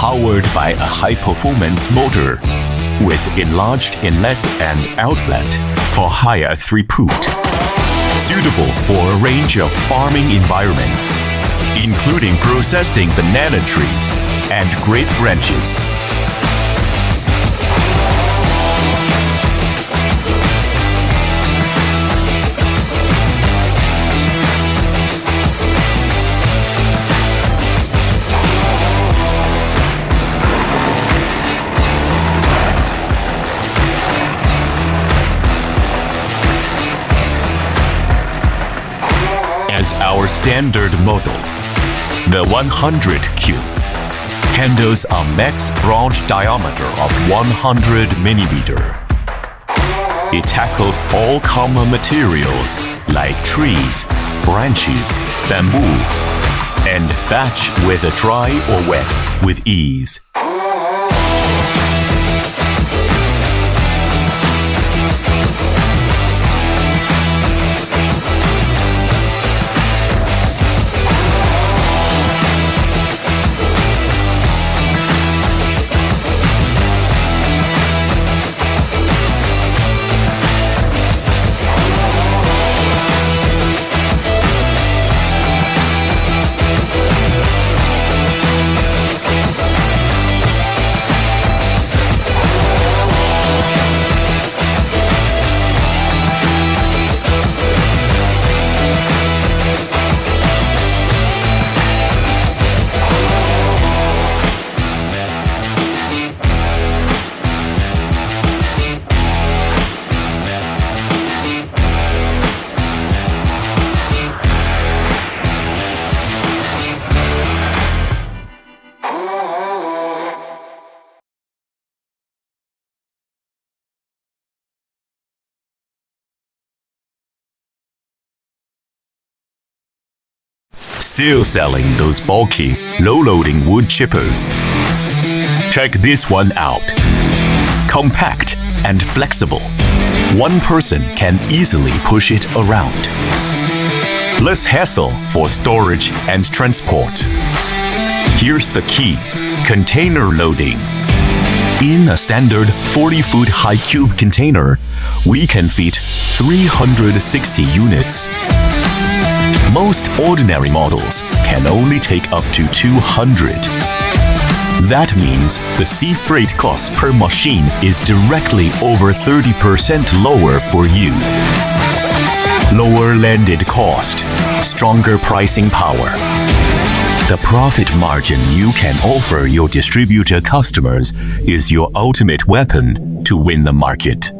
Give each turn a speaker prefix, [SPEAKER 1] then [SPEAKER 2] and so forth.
[SPEAKER 1] powered by a high-performance motor with enlarged inlet and outlet for higher throughput, suitable for a range of farming environments, including processing banana trees and grape branches. As our standard model, the 100 Cube handles a max branch diameter of 100 mm. It tackles all common materials like trees, branches, bamboo, and thatch whether dry or wet with ease. Still selling those bulky, low-loading wood chippers? Check this one out. Compact and flexible. One person can easily push it around. Less hassle for storage and transport. Here's the key: container loading. In a standard 40-foot high cube container, we can fit 360 units. Most ordinary models can only take up to 200. That means the sea freight cost per machine is directly over 30% lower for you. Lower landed cost, stronger pricing power. The profit margin you can offer your distributor customers is your ultimate weapon to win the market.